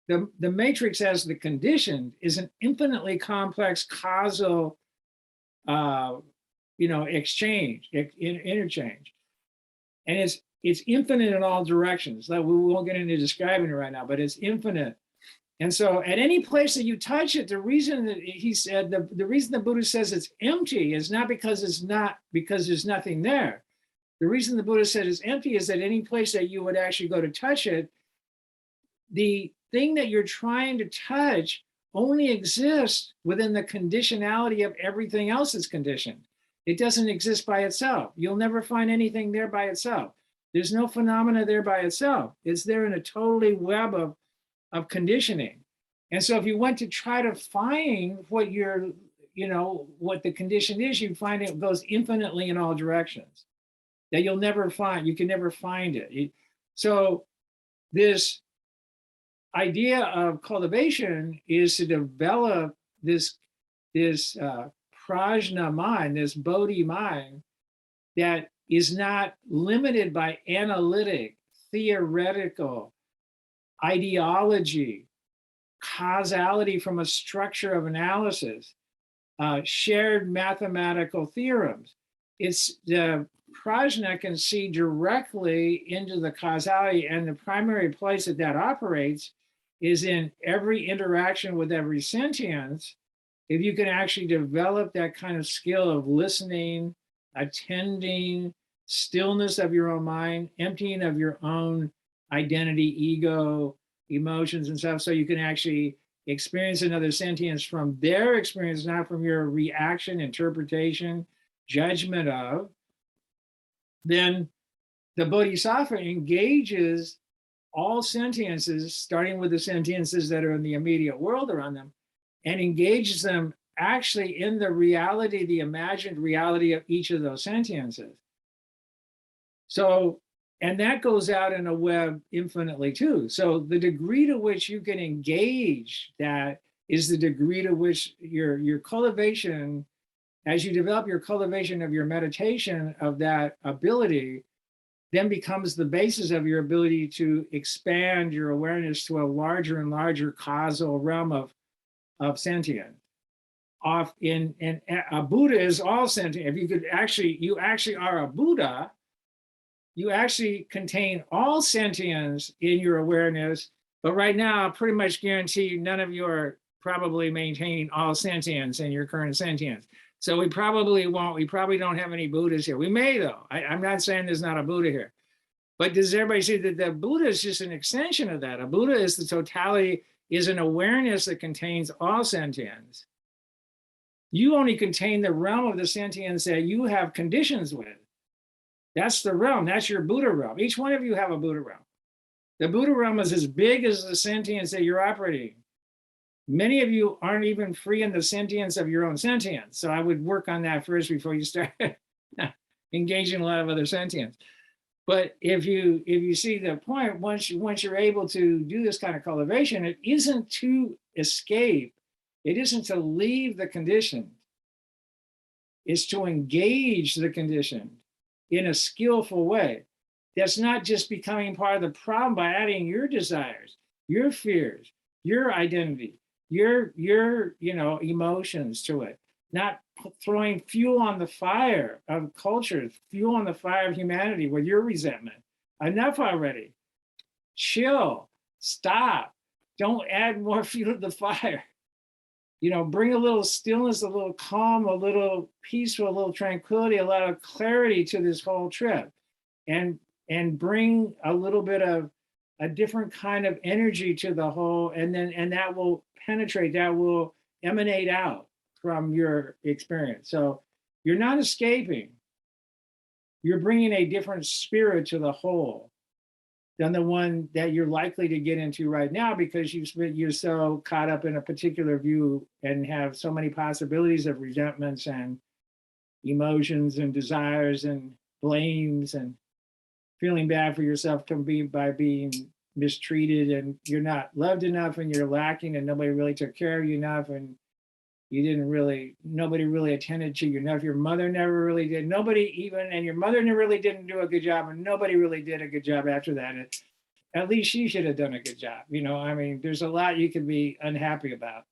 the matrix as the conditioned is an infinitely complex causal, exchange, interchange, and it's infinite in all directions. That we won't get into describing it right now, but it's infinite. And so at any place that you touch it, the reason that he said, the reason the Buddha says it's empty is not because there's nothing there. The reason the Buddha said it's empty is that any place that you would actually go to touch it, the thing that you're trying to touch only exists within the conditionality of everything else that's conditioned. It doesn't exist by itself. You'll never find anything there by itself. There's no phenomena there by itself. It's there in a totally web of conditioning. And so if you went to try to find what what the condition is, you find it goes infinitely in all directions that you'll never find. You can never find it. So this idea of cultivation is to develop this prajna mind, this bodhi mind that is not limited by analytic, theoretical, ideology, causality from a structure of analysis, shared mathematical theorems. It's the prajna can see directly into the causality, and the primary place that operates is in every interaction with every sentience. If you can actually develop that kind of skill of listening, attending, stillness of your own mind, emptying of your own identity, ego, emotions and stuff, so you can actually experience another sentience from their experience, not from your reaction, interpretation, judgment of, then the bodhisattva engages all sentiences, starting with the sentiences that are in the immediate world around them, and engages them actually in the reality, the imagined reality of each of those sentiences. So, and that goes out in a web infinitely too. So the degree to which you can engage that is the degree to which your cultivation, as you develop your cultivation of your meditation of that ability, then becomes the basis of your ability to expand your awareness to a larger and larger causal realm of sentience. And a Buddha is all sentient. If you actually are a Buddha, you actually contain all sentience in your awareness. But right now, I pretty much guarantee you, none of you are probably maintaining all sentience in your current sentience. So we probably won't. We probably don't have any Buddhas here. We may, though. I'm not saying there's not a Buddha here. But does everybody see that the Buddha is just an extension of that? A Buddha is the totality, is an awareness that contains all sentience. You only contain the realm of the sentience that you have conditions with. That's the realm. That's your Buddha realm. Each one of you have a Buddha realm. The Buddha realm is as big as the sentience that you're operating. Many of you aren't even free in the sentience of your own sentience. So I would work on that first before you start engaging a lot of other sentience. But if you see the point, once you're able to do this kind of cultivation, it isn't to escape. It isn't to leave the condition. It's to engage the condition in a skillful way. That's not just becoming part of the problem by adding your desires, your fears, your identity, your emotions to it, not throwing fuel on the fire of culture, fuel on the fire of humanity with your resentment. Enough already. Chill, stop. Don't add more fuel to the fire. Bring a little stillness, a little calm, a little peaceful, a little tranquility, a lot of clarity to this whole trip, and bring a little bit of a different kind of energy to the whole, and that will penetrate, that will emanate out from your experience. So you're not escaping. You're bringing a different spirit to the whole than the one that you're likely to get into right now, because you're so caught up in a particular view and have so many possibilities of resentments and emotions and desires and blames and feeling bad for yourself by being mistreated, and you're not loved enough, and you're lacking, and nobody really took care of you enough, and nobody really attended to you enough. Your mother never really did. And your mother really didn't do a good job, and nobody really did a good job after that. at least she should have done a good job. You know, I mean, there's a lot you can be unhappy about.